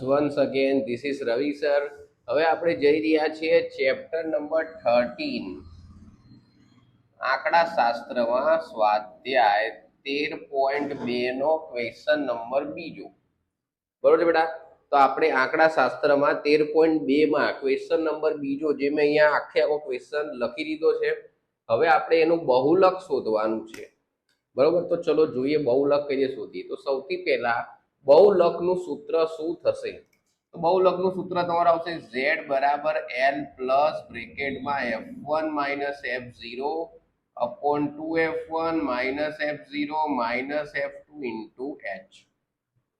once again, this is Ravi sir. હવે આપણે જઈ રહ્યા છીએ ચેપ્ટર નંબર 13 આંકડા શાસ્ત્રમાં સ્વાધ્યાય 13.2 નો ક્વેશ્ચન નંબર બીજો. બરોબર છે બેટા? તો આપણે આંકડા શાસ્ત્રમાં 13.2 માં ક્વેશ્ચન નંબર બીજો જે મેં અહીંયા આખો ક્વેશ્ચન લખી દીધો છે. હવે આપણે એનું બહુલક શોધવાનું છે. બરોબર, તો ચલો જોઈએ બહુલક કઈ રીતે શોધીએ. તો સૌથી પહેલા બહુલકનું સૂત્ર શું થશે? તો બહુલકનું સૂત્ર તમારું આવશે z બરાબર l પ્લસ બ્રેકેટમાં f1 minus f0 upon 2f1 minus f0 minus f2 into h.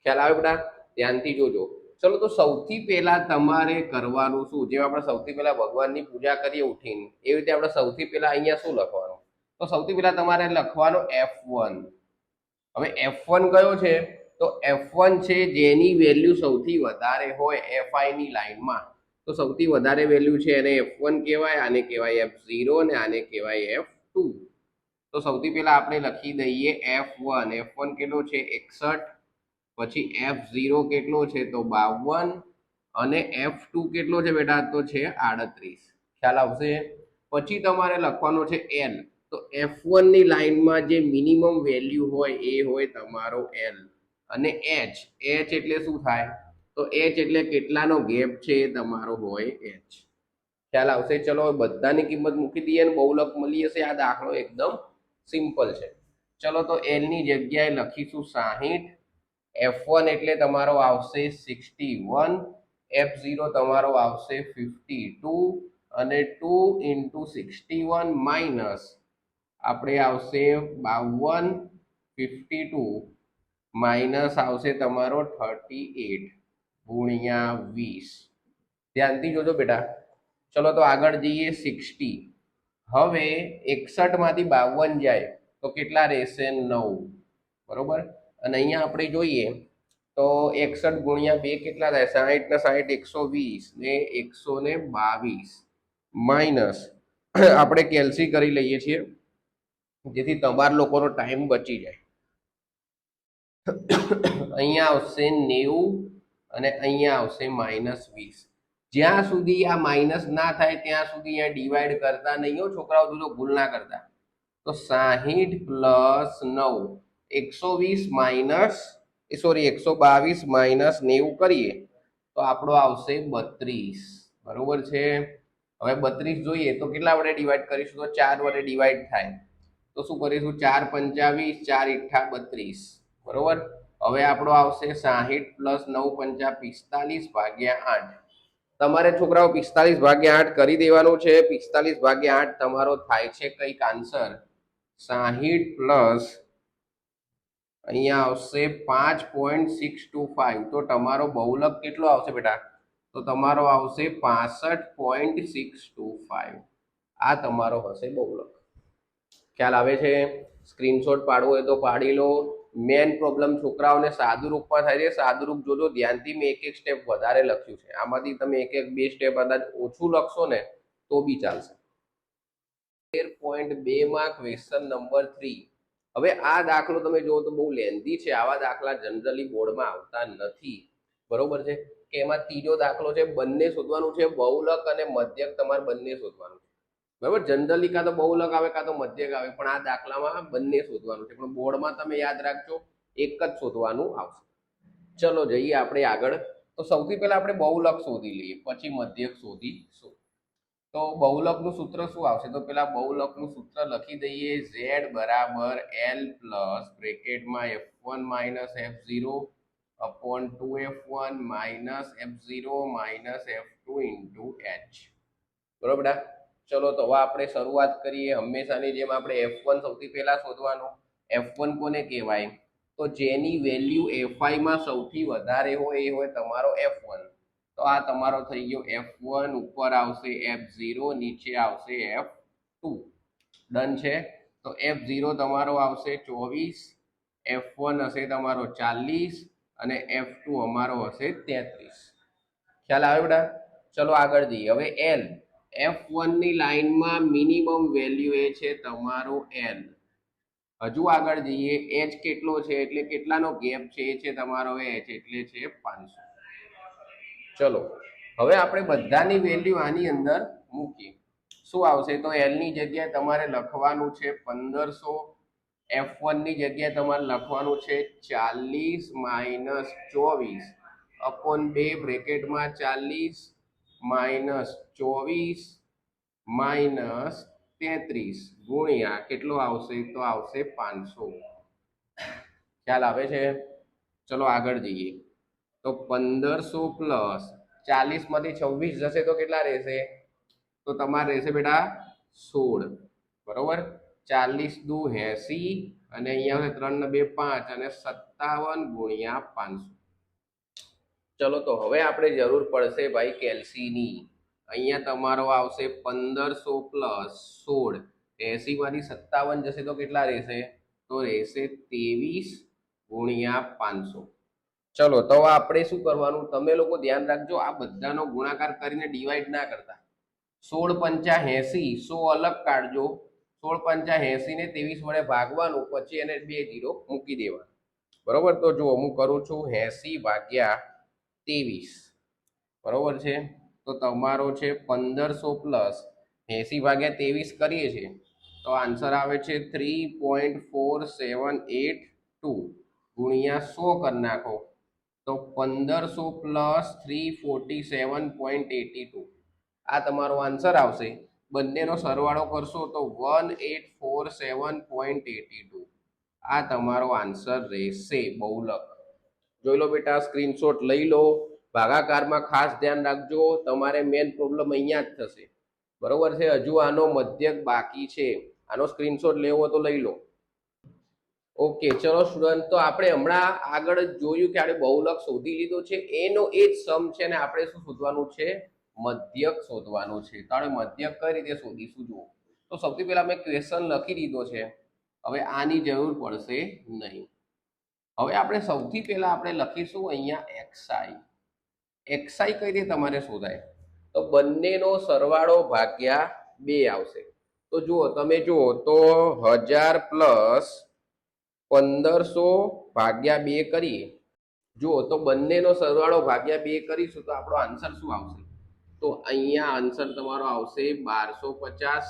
ખ્યાલ આવે બેટા? ધ્યાનથી જોજો. ચલો, તો સૌથી પહેલા તમારે કરવાનું શું? જેમ આપણે સૌથી પહેલા ભગવાનની પૂજા કરીએ ઉઠીને, એવી રીતે આપણે સૌથી પહેલા અહીંયા શું લખવાનું? તો સૌથી પહેલા તમારે લખવાનો f1. હવે f1 કયો છે? તો f1 છે જેની વેલ્યુ સૌથી વધારે હોય fi ની લાઈનમાં. તો સૌથી વધારે વેલ્યુ છે એને f1 કહેવાય, આને કહેવાય f0 અને આને કહેવાય f2. તો સૌથી પહેલા આપણે લખી દઈએ f1. f1 કેટલો છે? 61. પછી f0 કેટલો છે? તો 52. અને f2 કેટલો છે બેટા? તો છે 38. ખ્યાલ આવશે? પછી તમારે લખવાનો છે l. તો f1 ની લાઈનમાં જે મિનિમમ વેલ્યુ હોય એ હોય તમારો l. અને h એટલે શું થાય? તો h એટલે કેટલાનો ગેપ છે એ તમારો હોય h. ખ્યાલ આવશે? ચલો બધાની કિંમત મૂકી દઈએ અને બહુલક મળી જશે. આ દાખલો એકદમ સિમ્પલ છે. ચલો, તો l ની જગ્યાએ લખીશું 60. f1 એટલે તમારો આવશે 61. f0 તમારો આવશે 52 અને 2 ઇન્ટુ 61 માઇનસ આપણે આવશે 52. 52 માઇનસ આવશે તમારો 38 ગુણ્યા 20. ધ્યાનથી જોજો બેટા. ચલો, તો આગળ જઈએ 60. હવે 61 માંથી 52 જાય તો કેટલા રહેશે? 9. બરોબર. અને અહીંયા આપણે જોઈએ તો 61 ગુણ્યા 2 કેટલા થાય? 60 ને 60 120 ને 122 માઇનસ આપણે કેલ્સી કરી લઈએ છીએ જેથી તમારા લોકોનો ટાઈમ બચી જાય. અહીંયા આવશે 90 અને અહીંયા આવશે -20. જ્યાં સુધી આ માઇનસ ના થાય ત્યાં સુધી અહીંયા ડિવાઈડ કરતા નહીં હો છોકરાઓ, જો ભૂલ ના કરતા. તો 60 પ્લસ 9 120 માઇનસ 122 માઇનસ 90 કરીએ તો આપણો આવશે 32. બરોબર છે? હવે 32 જોઈએ તો કેટલા વડે ડિવાઈડ કરીશું? તો 4 વડે ડિવાઈડ થાય. તો શું કરીશું? 4 25 4 ઈઠા 32. બરોબર. હવે આપણો આવશે 60 પ્લસ 9 પંચા 45 ભાગ્યા 8. તમારે છોકરાઓ 45 ભાગ્યા 8 કરી દેવાનું છે. 45 ભાગ્યા 8 તમારો થાય છે કંઈક આન્સર 60 પ્લસ અહીંયા આવશે 5.625. તો તમારો બહુલક કેટલો આવશે બેટા? તો તમારો આવશે 65.625. આ તમારો હશે બહુલક. ખ્યાલ આવે છે? સ્ક્રીનશોટ પાડવો હોય તો પાડી લો. મેન પ્રોબ્લેમ છોકરાઓને સાદુરૂપમાં થાય છે. સાદુરૂપ જોજો ધ્યાનથી. મેં એક સ્ટેપ વધારે લખ્યું છે. આમાંથી તમે એક બે સ્ટેપ કદાચ ઓછું લખશો ને તો બી ચાલશે. 13.2 માં ક્વેશ્ચન નંબર 3. હવે આ દાખલો તમે જુઓ તો બહુ લેન્ધી છે. આવા દાખલા જનરલી બોર્ડમાં આવતા નથી. બરોબર છે? કે એમાં ત્રીજો દાખલો છે, બંને શોધવાનું છે, બહુલક અને મધ્યક તમારે બંને શોધવાનું છે. બરાબર? જનરલી કાં તો બહુલક આવે કાં તો મધ્યક આવે, પણ આ દાખલામાં બંને શોધવાનું છે. પણ બોર્ડમાં તમે યાદ રાખજો એક જ શોધવાનું આવશે. ચલો જઈએ આપણે આગળ. તો સૌથી પહેલા આપણે બહુલક શોધી લઈએ, પછી મધ્યક શોધીશું. તો બહુલકનું સૂત્ર શું આવશે? તો પેલા બહુલકનું સૂત્ર લખી દઈએ. z બરાબર l પ્લસ બ્રેકેટમાં f1 minus f0 upon 2f1 minus f0 minus f2 into h. બરોબર? ચલો, તો હવે આપણે શરૂઆત કરીએ. હંમેશાની જેમ આપણે f1 સૌથી પહેલા શોધવાનું. f1 કોને કહેવાય? તો જેની વેલ્યુ fi માં સૌથી વધારે હોય એ હોય તમારો f1. તો આ તમારો થઈ ગયો f1. ઉપર આવશે f0, નીચે આવશે f2. ડન છે? તો f0 તમારો આવશે 24, f1 હશે તમારો 40 અને f2 અમારો હશે 33. ખ્યાલ આવે બેટા? ચલો આગળ જઈએ. હવે l. f1 ની લાઈનમાં મિનિમમ વેલ્યુ એ છે તમારો l. હજુ આગળ જઈએ. h કેટલો છે એટલે કેટલાનો ગેપ છે? એ છે તમારો h એટલે છે 500. ચલો હવે આપણે બધાની વેલ્યુ આની અંદર મૂકીએ. શું આવશે? તો એલ ની જગ્યાએ તમારે લખવાનું છે 1500, F1 ની જગ્યાએ તમારે લખવાનું છે 40 માઇનસ 24 અપોન 2 બ્રેકેટમાં 40 માઇનસ 24 માઇનસ 33 ગુણ્યા કેટલો આવશે? તો આવશે 500. ખ્યાલ આવે છે? ચલો આગળ જઈએ. તો 1500 પ્લસ 40 માંથી 26 જશે તો કેટલા રહેશે? તો તમારે રહેશે બેટા 16. બરોબર. 40 દુ 80 અને અહીંયા 3 ને 2 5 અને 57 ગુણ્યા 500. ચલો તો હવે આપણે જરૂર પડશે ભાઈ કેલ્સીની. અહીંયા તમારો આવશે 1500 પ્લસ 16. 80 માંથી 57 જશે તો કેટલા રહેશે? તો રહેશે 23 ગુણ્યા 500. ચલો તો આપણે શું કરવાનું? તમે લોકો ધ્યાન રાખજો, આ બધાનો ગુણાકાર કરીને ડિવાઈડ ના કરતા. 16 પંચા 80, 100 અલગ કાઢજો. 16 પંચા 80 ને 23 વડે ભાગવાનું, પછી એને 2 0 મૂકી દેવાનું. બરોબર. તો જુઓ હું કરું છું 80 ભાગ્યા 23. બરોબર છે. તો તમારો છે 1500 પ્લસ 80 ભાગ્યા 23 કરીએ છીએ તો આન્સર આવે છે 3.4782 ગુણ્યા 100 કરી નાખો તો 1500 પ્લસ 347.82 આ તમારો આન્સર આવશે. બંનેનો સરવાળો કરશો તો 1847.82 આ તમારો આન્સર રહેશે બહુલક. જોઈ લો બેટા, સ્ક્રીનશોટ લઈ લો. ભાગાકારમાં ખાસ ધ્યાન રાખજો, તમારે મેન પ્રોબ્લેમ અહીંયા જ થશે. બરોબર છે. હજુ આનો મધ્યક બાકી છે, આનો સ્ક્રીનશોટ લેવો તો લઈ લો. ઓકે ચલો સ્ટુડન્ટ, તો આપણે હમણાં આગળ જોયું કે આપણે બહુલક શોધી લીધો છે, એનો એ જ સમ છે ને આપણે શું શોધવાનું છે? મધ્યક શોધવાનું છે. તો આપણે મધ્યક કઈ રીતે શોધીશું જુઓ. તો સૌથી પહેલા મેં ક્વેશ્ચન લખી દીધો છે, હવે આની જરૂર પડશે નહીં. હવે આપણે સૌથી પહેલા આપણે લખીશું અહીંયા એક્સઆઈ. એક્સઆઈ કઈ રીતે તમારે શોધાય? તો બંનેનો સરવાળો ભાગ્યા 2 આવશે. તો જુઓ તમે જુઓ તો 1000 પ્લસ 1500 ભાગ્યા 2 કરીએ. જુઓ તો બંનેનો સરવાળો ભાગ્યા 2 કરીશું તો આપણો આન્સર શું આવશે? તો અહીંયા આન્સર તમારો આવશે 1250.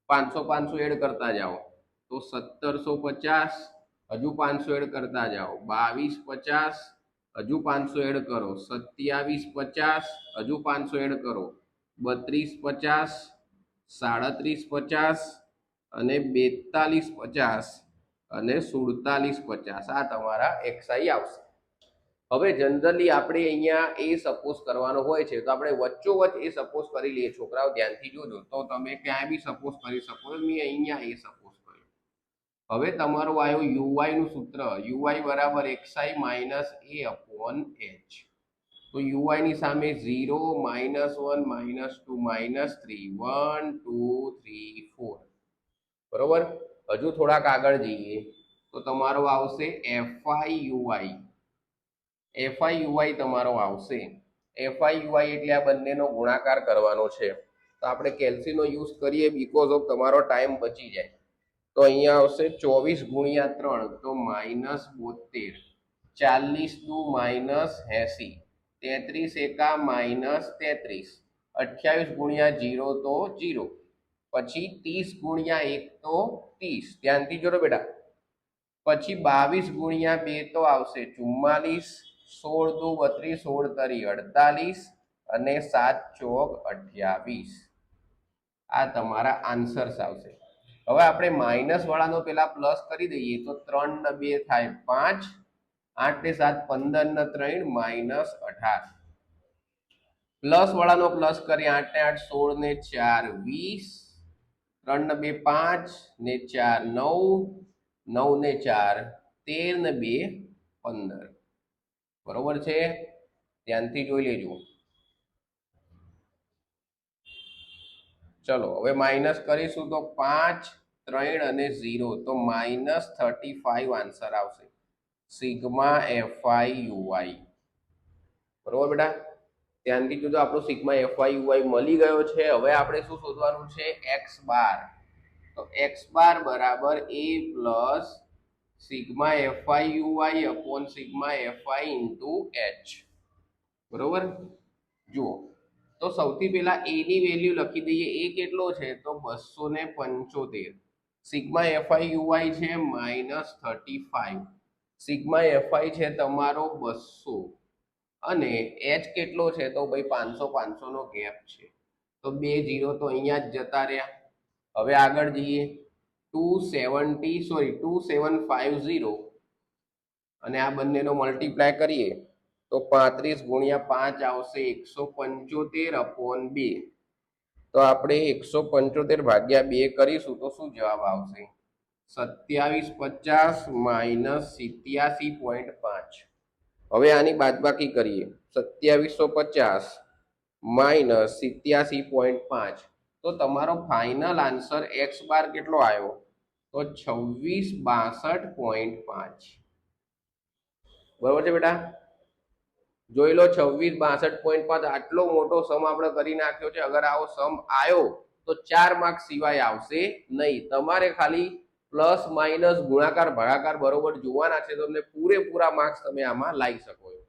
500 500 એડ કરતા જાઓ તો 1750, હજુ 500 એડ કરતા જાઓ 2250, હજુ 500 એડ કરો 2750, હજુ 500 એડ કરો 3250, 3750 અને 4250 અને 4750 આ તમારા એક્સઆઈ આવશે. હવે જનરલી આપણે અહીંયા એ સપોઝ કરવાનો હોય છે તો આપણે વચ્ચોવચ્ચ એ સપોઝ કરી લઈએ. છોકરાઓ ધ્યાનથી જોજો તો તમે ક્યાંય બી સપોઝ કરી શકો. મેં અહીંયા એ સપોઝ કર્યો. હવે તમારું આવ્યું યુવાઈ નું સૂત્ર, યુવાઈ બરાબર એક્સઆઈ માઇનસ એ અપોન એચ. તો યુવાઈ ની સામે 0 -1 -2 -3 1 2 3 4. બરોબર. હજુ થોડાક આગળ જઈએ તો તમારો આવશે એફઆઈ યુવાઈ. એફઆઈ યુવાઈ તમારો આવશે. એફઆઈ યુવાઈ એટલે આ બંનેનો ગુણાકાર કરવાનો છે. તો આપણે કેલ્સીનો યુઝ કરીએ બીકોઝ ઓફ તમારો ટાઈમ બચી જાય. તો અહીંયા આવશે 24 ગુણ્યા 3 તો -72, 40 દુ -80, 33 એકા -33, 28 ગુણ્યા 0 તો 0, પછી 30 ગુણ્યા 1 તો 30. ધ્યાનથી જોડો બેટા. પછી 22 ગુણ્યા 2 તો આવશે 44, 16 દુ 32, 16 તરી 48 અને 7 ચોક 28. આ તમારા આન્સર્સ આવશે. હવે આપણે માઇનસ વાળાનો પેલા પ્લસ કરી દઈએ તો 3 ને 2 થાય 5, 8 ને 7 15 ને 3 -18. પ્લસ વાળાનો પ્લસ કરી 8 ને 8 16 ને 4 20, 3 ને 2 5 ને 4 9, 9 ને 4 13 ને 2 15. બરોબર છે. ધ્યાનથી જોઈ લેજો. ચલો હવે માઇનસ કરીશું તો 5, 3 અને 0 તો -35 આન્સર આવશે. Sigma FI UI. બરોબર બેટા. ધ્યાનથી જોજો, આપણો સિગ્મા એફઆઈ યુવાઈ મળી ગયો છે. હવે આપણે શું શોધવાનું છે? X bar. તો એક્સ બાર બરાબર A plus sigma FI UI upon sigma FI into H. બરોબર. જુઓ, તો સૌથી પહેલા a ની વેલ્યુ લખી દઈએ. a કેટલો છે? તો 275. સિગ્મા એફઆઈ યુઆઈ છે -35. સિગ્મા એફઆઈ છે તમારો 200 અને h કેટલો છે? તો ભાઈ 500 નો ગેપ છે, તો 2 0 તો અહીંયા જ જતા રહ્યા. હવે આગળ જઈએ. 250 અને આ બંનેનો મલ્ટીપ્લાય કરીએ તો 35 ગુણ્યા 5 આવશે 175/2. તો આપણે 175 ભાગ્યા 2 કરીશું તો શું જવાબ આવશે? 2750 -87.5. હવે આની બાદબાકી કરીએ. 2750 -87.5. તો તમારો ફાઇનલ આન્સર x બાર કેટલો આવ્યો? તો 2662.5. બરોબર છે બેટા? જોઈ લો, 2662.5. આટલો મોટો સમ આપણે કરી નાખ્યો છે. અગર આવો સમ આવ્યો તો 4 માર્ક્સ સિવાય આવશે નહીં. તમારે ખાલી પ્લસ માઇનસ ગુણાકાર ભાગાકાર બરોબર જોવાના છે, તો તમને પૂરેપૂરા માર્ક્સ તમે આમાં લાવી શકો છો.